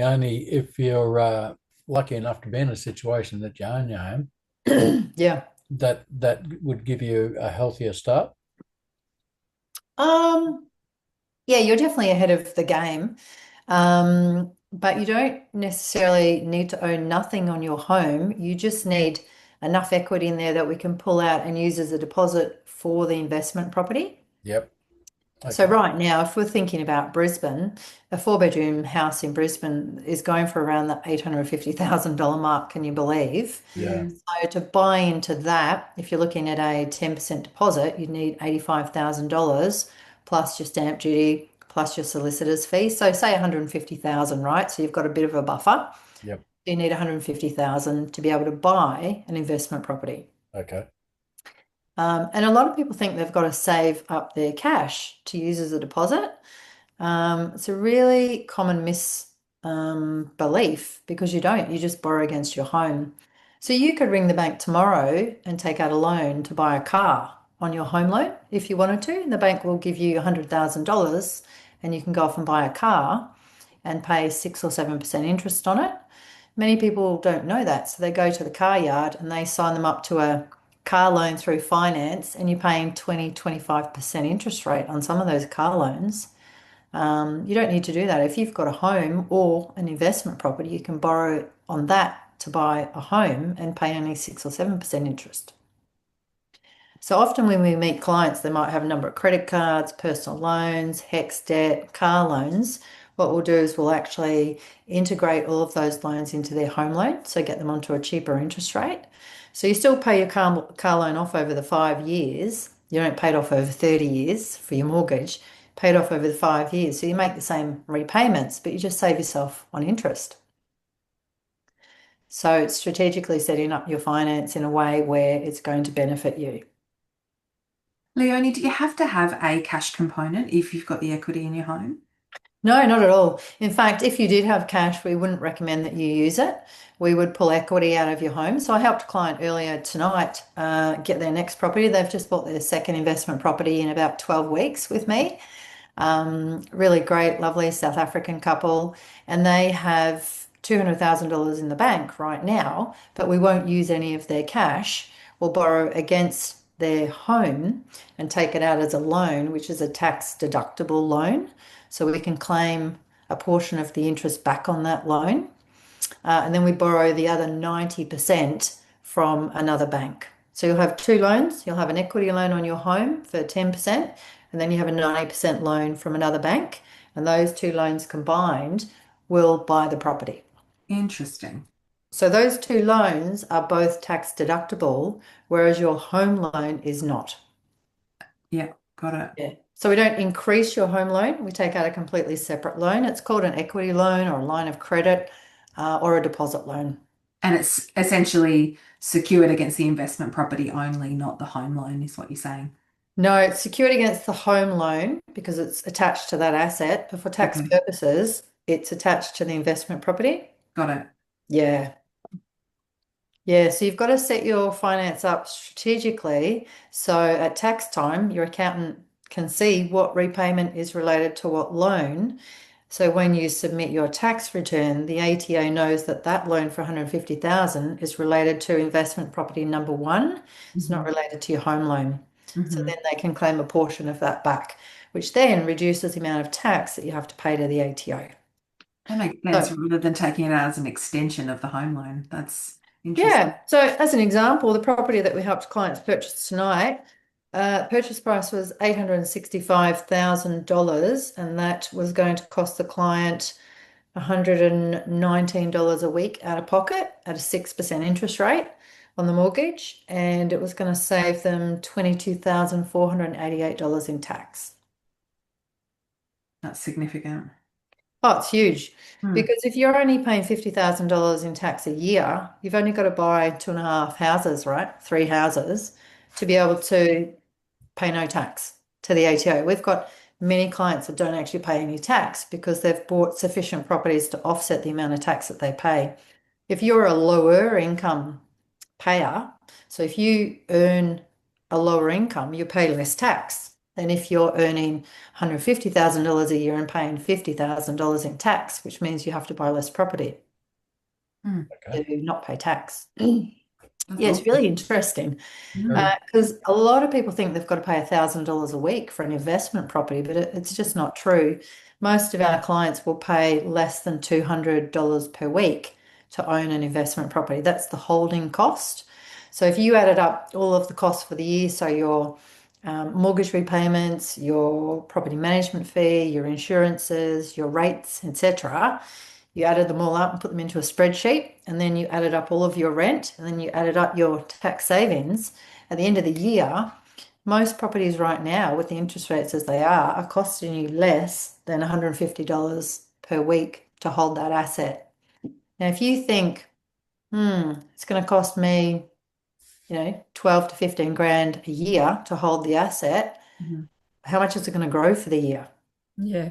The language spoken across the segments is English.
only if you're lucky enough to be in a situation that you own your home, Yeah. that would give you a healthier start. Um, yeah, you're definitely ahead of the game. But you don't necessarily need to own nothing on your home. You just need enough equity in there that we can pull out and use as a deposit for the investment property. Yep. So Okay. right now, if we're thinking about Brisbane, a four-bedroom house in Brisbane is going for around the $850,000 mark, can you believe? Yeah. So to buy into that, if you're looking at a 10% deposit, you'd need $85,000 plus your stamp duty, plus your solicitor's fee. So say 150,000, right? So you've got a bit of a buffer. Yep. You need 150,000 to be able to buy an investment property. Okay. And a lot of people think they've got to save up their cash to use as a deposit. It's a really common belief because you don't, you just borrow against your home. So you could ring the bank tomorrow and take out a loan to buy a car on your home loan if you wanted to, and the bank will give you $100,000 and you can go off and buy a car and pay 6 or 7% interest on it. Many people don't know that, so they go to the car yard and they sign them up to a car loan through finance, and you're paying 20, 25% interest rate on some of those car loans. You don't need to do that. If you've got a home or an investment property, you can borrow on that to buy a home and pay only 6 or 7% interest. So often when we meet clients, they might have a number of credit cards, personal loans, HEX debt, car loans. What we'll do is we'll actually integrate all of those loans into their home loan, so get them onto a cheaper interest rate. So you still pay your car loan off over the 5 years. You don't pay it off over 30 years for your mortgage, pay it off over the 5 years. So you make the same repayments, but you just save yourself on interest. So it's strategically setting up your finance in a way where it's going to benefit you. Leonie, do you have to have a cash component if you've got the equity in your home? No, not at all. In fact, if you did have cash, we wouldn't recommend that you use it. We would pull equity out of your home. So I helped a client earlier tonight get their next property. They've just bought their second investment property in about 12 weeks with me. Really great, lovely South African couple. And they have $200,000 in the bank right now, but we won't use any of their cash. We'll borrow against their home and take it out as a loan, which is a tax deductible loan. So we can claim a portion of the interest back on that loan. And then we borrow the other 90% from another bank. So you'll have two loans. You'll have an equity loan on your home for 10%, and then you have a 90% loan from another bank. And those two loans combined will buy the property. Interesting. So those two loans are both tax deductible, whereas your home loan is not. Yeah, got it. Yeah. So we don't increase your home loan. We take out a completely separate loan. It's called an equity loan or a line of credit or a deposit loan. And it's essentially secured against the investment property only, not the home loan, is what you're saying. No, it's secured against the home loan because it's attached to that asset, but for tax Okay, purposes, it's attached to the investment property. got it. Yeah. Yeah, so you've got to set your finance up strategically. So at tax time, your accountant can see what repayment is related to what loan. So when you submit your tax return, the ATO knows that that loan for 150,000 is related to investment property number one. It's not Hmm. related to your home loan. So Hmm. then they can claim a portion of that back, which then reduces the amount of tax that you have to pay to the ATO. That makes sense So rather than taking it out as an extension of the home loan. That's interesting. yeah. So as an example, the property that we helped clients purchase tonight, purchase price was $865,000, and that was going to cost the client $119 a week out of pocket at a 6% interest rate on the mortgage, and it was going to save them $22,488 in tax. That's significant. Oh, it's huge. Hmm. Because if you're only paying $50,000 in tax a year, you've only got to buy two and a half houses, right? Three houses to be able to pay no tax to the ATO. We've got many clients that don't actually pay any tax because they've bought sufficient properties to offset the amount of tax that they pay. If you're a lower income payer, so if you earn a lower income, you pay less tax. than if you're earning $150,000 a year and paying $50,000 in tax, which means you have to buy less property Okay. to not pay tax. That's Yeah, it's awesome. really interesting Very. because a lot of people think they've got to pay $1,000 a week for an investment property, but it's just not true. Most of our clients will pay less than $200 per week to own an investment property. That's the holding cost. So if you added up all of the costs for the year, so your mortgage repayments, your property management fee, your insurances, your rates, etc., you added them all up and put them into a spreadsheet, and then you added up all of your rent, and then you added up your tax savings. At the end of the year, most properties right now, with the interest rates as they are costing you less than $150 per week to hold that asset. Now, if you think, it's going to cost me, 12 to 15 grand a year to hold the asset, Mhm. how much is it going to grow for the year? Yeah.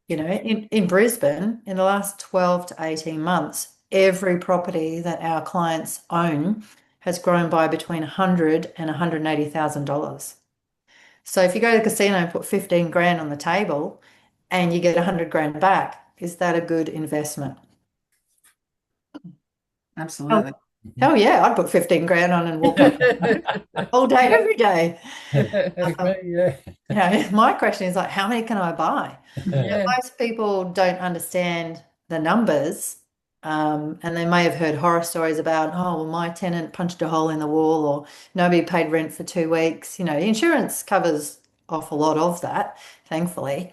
In Brisbane, in the last 12 to 18 months, every property that our clients own has grown by between 100 and $180,000. So if you go to the casino and put 15 grand on the table and you get 100 grand back, is that a good investment? Oh, Absolutely. hell yeah, I'd put 15 grand on and walk home all day, every day. Um, Yeah. my question is like, how many can I buy? Yeah. Most people don't understand the numbers, and they may have heard horror stories about, oh, well, my tenant punched a hole in the wall, or nobody paid rent for 2 weeks. Insurance covers off a lot of that, thankfully.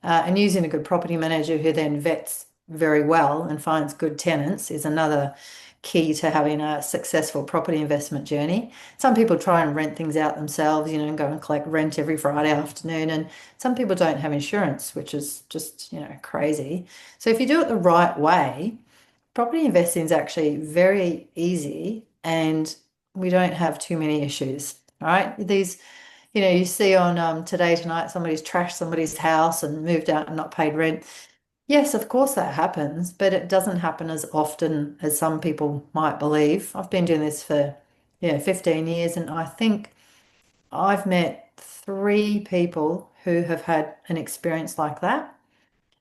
And using a good property manager who then vets very well and finds good tenants is another key to having a successful property investment journey. Some people try and rent things out themselves, and go and collect rent every Friday afternoon. And some people don't have insurance, which is just, crazy. So if you do it the right way, property investing is actually very easy and we don't have too many issues. All right. You see on Today Tonight, somebody's trashed somebody's house and moved out and not paid rent. Yes, of course that happens, but it doesn't happen as often as some people might believe. I've been doing this for, 15 years, and I think I've met 3 people who have had an experience like that.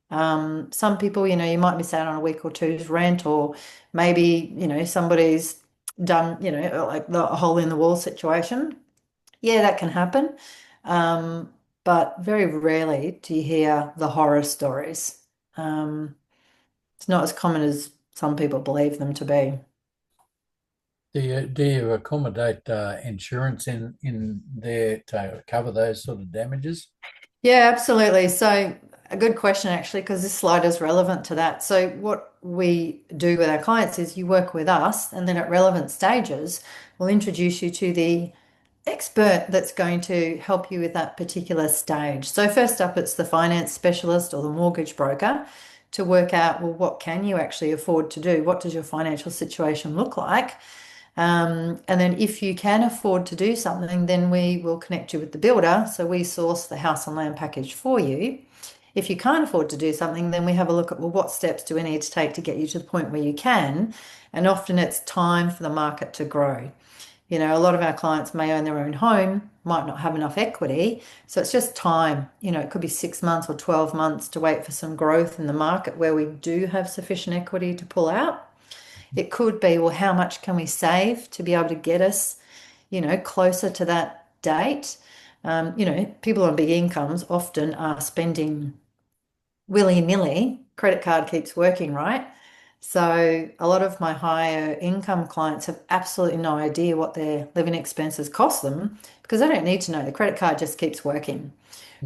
Some people, you might miss out on a week or two's rent, or maybe, somebody's done, like the hole in the wall situation. Yeah, that can happen. Um, but very rarely do you hear the horror stories. Um, it's not as common as some people believe them to be. Do you accommodate insurance in there to cover those sort of damages? Yeah, absolutely. So, a good question, actually, because this slide is relevant to that. So, what we do with our clients is you work with us, and then at relevant stages, we'll introduce you to the expert that's going to help you with that particular stage. So, first up, it's the finance specialist or the mortgage broker to work out, well, what can you actually afford to do? What does your financial situation look like? And then if you can afford to do something, then we will connect you with the builder. So we source the house and land package for you. If you can't afford to do something, then we have a look at, well, what steps do we need to take to get you to the point where you can? And often it's time for the market to grow. A lot of our clients may own their own home, might not have enough equity. So it's just time. It could be 6 months or 12 months to wait for some growth in the market where we do have sufficient equity to pull out. It could be, well, how much can we save to be able to get us, closer to that date? People on big incomes often are spending willy-nilly. Credit card keeps working, right? So a lot of my higher income clients have absolutely no idea what their living expenses cost them because they don't need to know. The credit card just keeps working.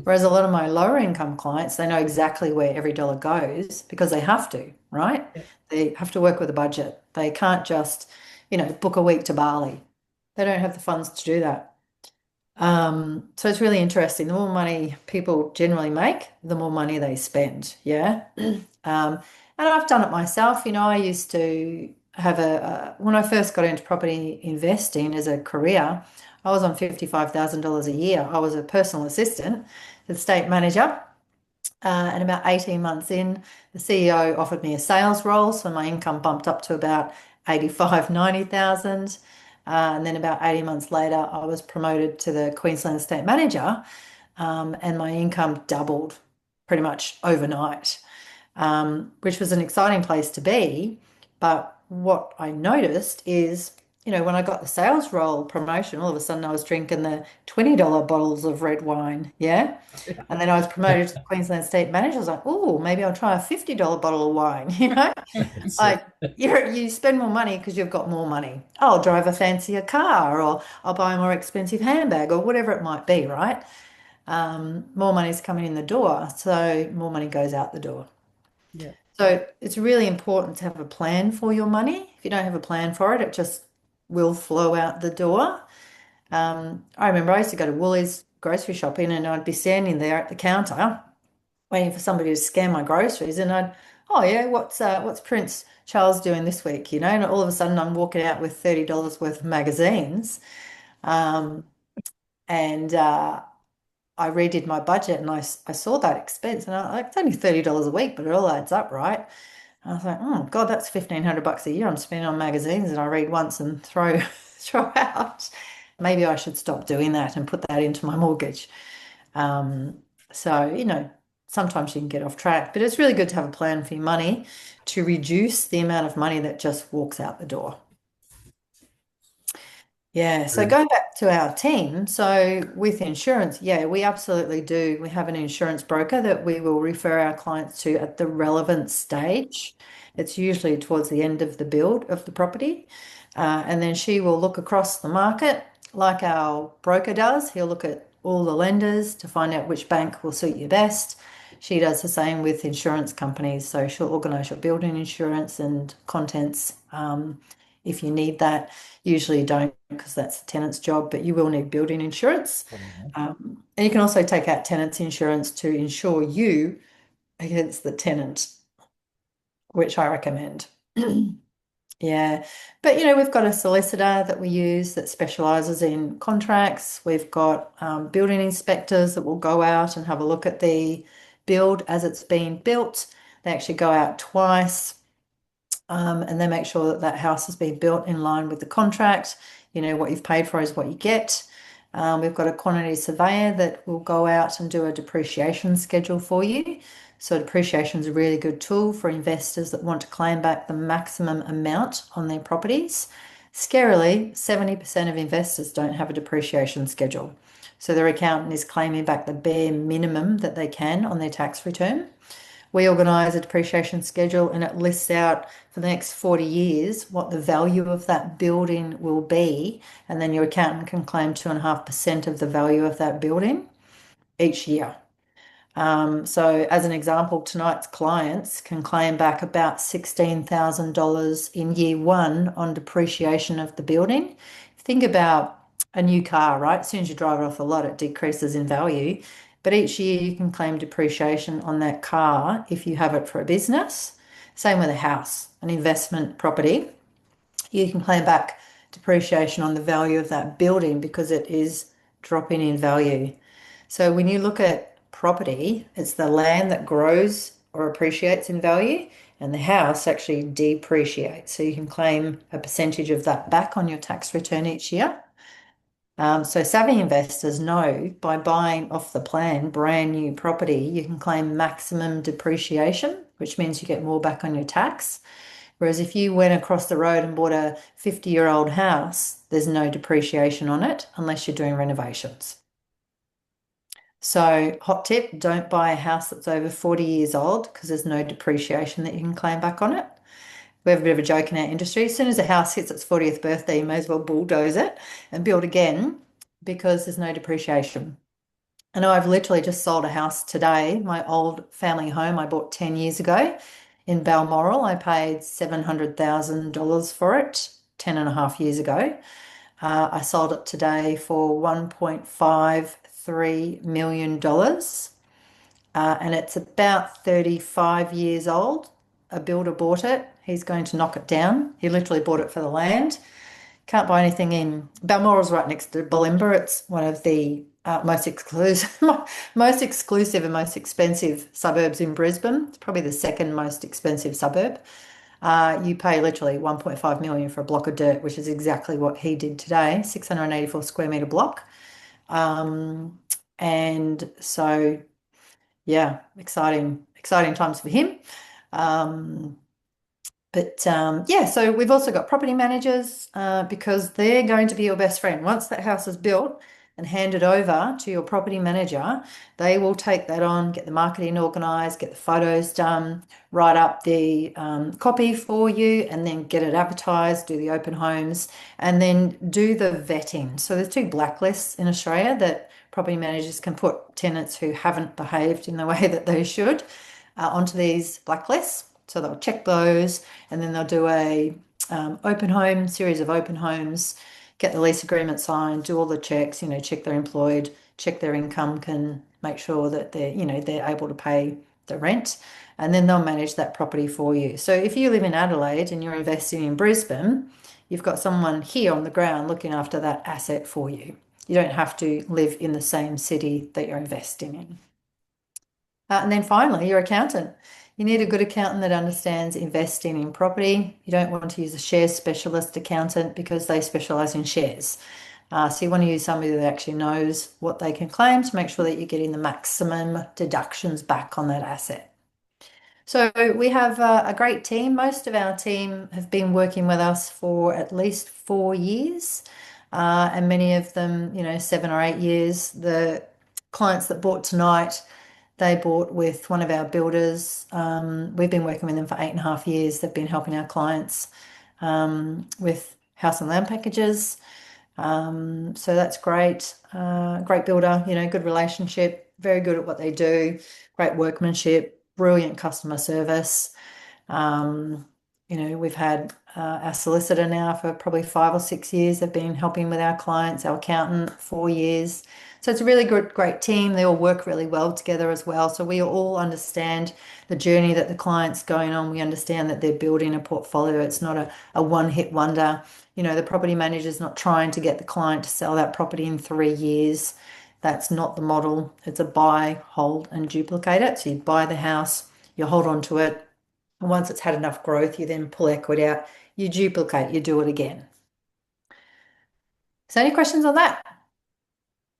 Whereas a lot of my lower income clients, they know exactly where every dollar goes because they have to, right? They have to work with a budget. They can't just, book a week to Bali. They don't have the funds to do that. So it's really interesting. The more money people generally make, the more money they spend. Yeah. And I've done it myself. I used to have when I first got into property investing as a career, I was on $55,000 a year. I was a personal assistant, the state manager. And about 18 months in, the CEO offered me a sales role. So my income bumped up to about 85, 90,000. And then about 18 months later, I was promoted to the Queensland State Manager. and my income doubled pretty much overnight, which was an exciting place to be. But what I noticed is, when I got the sales role promotion, all of a sudden I was drinking the $20 bottles of red wine. Yeah. And then I was promoted to the Queensland State Manager. I was like, oh, maybe I'll try a $50 bottle of wine, Like you spend more money because you've got more money. I'll drive a fancier car or I'll buy a more expensive handbag or whatever it might be, right? More money's coming in the door, so more money goes out the door. Yeah. So it's really important to have a plan for your money. If you don't have a plan for it, it just will flow out the door. I remember I used to go to Woolies grocery shopping and I'd be standing there at the counter waiting for somebody to scan my groceries and oh yeah, what's Prince Charles doing this week, And all of a sudden I'm walking out with $30 worth of magazines. Um, and I redid my budget and I saw that expense and I like it's only $30 a week, but it all adds up, right? And I was like, oh God, that's 1,500 bucks a year I'm spending on magazines that I read once and throw throw out. Maybe I should stop doing that and put that into my mortgage. Um, so, sometimes you can get off track, but it's really good to have a plan for your money to reduce the amount of money that just walks out the door. Yeah, so True. going back to our team, so with insurance, yeah, we absolutely do. We have an insurance broker that we will refer our clients to at the relevant stage. It's usually towards the end of the build of the property. And then she will look across the market like our broker does. He'll look at all the lenders to find out which bank will suit you best. She does the same with insurance companies. So she'll organise your building insurance and contents if you need that. Usually you don't because that's the tenant's job, but you will need building insurance. And you can also take out tenant's insurance to insure you against the tenant, which I recommend. Yeah. But, we've got a solicitor that we use that specializes in contracts. We've got building inspectors that will go out and have a look at the build as it's being built. They actually go out twice. And then make sure that that house has been built in line with the contract. What you've paid for is what you get. We've got a quantity surveyor that will go out and do a depreciation schedule for you. So depreciation is a really good tool for investors that want to claim back the maximum amount on their properties. Scarily, 70% of investors don't have a depreciation schedule. So their accountant is claiming back the bare minimum that they can on their tax return. We organise a depreciation schedule and it lists out for the next 40 years what the value of that building will be. And then your accountant can claim 2.5% of the value of that building each year. So as an example, tonight's clients can claim back about $16,000 in year one on depreciation of the building. Think about a new car, right? As soon as you drive it off the lot, it decreases in value. But each year you can claim depreciation on that car if you have it for a business. Same with a house, an investment property. You can claim back depreciation on the value of that building because it is dropping in value. So when you look at property, it's the land that grows or appreciates in value, and the house actually depreciates. So you can claim a percentage of that back on your tax return each year. So savvy investors know by buying off the plan brand new property, you can claim maximum depreciation, which means you get more back on your tax. Whereas if you went across the road and bought a 50-year-old house, there's no depreciation on it unless you're doing renovations. So hot tip, don't buy a house that's over 40 years old because there's no depreciation that you can claim back on it. We have a bit of a joke in our industry. As soon as a house hits its 40th birthday, you may as well bulldoze it and build again because there's no depreciation. I know I've literally just sold a house today, my old family home I bought 10 years ago in Balmoral. I paid $700,000 for it 10 and a half years ago. I sold it today for $1.53 million. And it's about 35 years old. A builder bought it. He's going to knock it down. He literally bought it for the land. Can't buy anything in Balmoral's right next to Bulimba. It's one of the most exclusive, most exclusive and most expensive suburbs in Brisbane. It's probably the second most expensive suburb. You pay literally 1.5 million for a block of dirt, which is exactly what he did today, 684 square metre block. And so, yeah, exciting times for him. Um, yeah, so we've also got property managers because they're going to be your best friend. Once that house is built and handed over to your property manager, they will take that on, get the marketing organised, get the photos done, write up the copy for you, and then get it advertised, do the open homes, and then do the vetting. So there's two blacklists in Australia that property managers can put tenants who haven't behaved in the way that they should onto these blacklists. So they'll check those, and then they'll do a open home series of open homes, get the lease agreement signed, do all the checks. Check they're employed, check their income, can make sure that they're able to pay the rent, and then they'll manage that property for you. So if you live in Adelaide and you're investing in Brisbane, you've got someone here on the ground looking after that asset for you. You don't have to live in the same city that you're investing in. And then finally, your accountant. You need a good accountant that understands investing in property. You don't want to use a shares specialist accountant because they specialize in shares. So you want to use somebody that actually knows what they can claim to make sure that you're getting the maximum deductions back on that asset. So we have a great team. Most of our team have been working with us for at least 4 years, and many of them, 7 or 8 years. The clients that bought tonight, they bought with one of our builders. We've been working with them for 8.5 years. They've been helping our clients with house and land packages. So that's great. Great builder, good relationship, very good at what they do, great workmanship, brilliant customer service. Um, we've had our solicitor now for probably 5 or 6 years. They've been helping with our clients, our accountant, 4 years. So it's a really good, great team. They all work really well together as well. So we all understand the journey that the client's going on. We understand that they're building a portfolio. It's not a one-hit wonder. The property manager's not trying to get the client to sell that property in 3 years. That's not the model. It's a buy, hold, and duplicate it. So you buy the house, you hold on to it, and once it's had enough growth, you then pull equity out, you duplicate, you do it again. So any questions on that?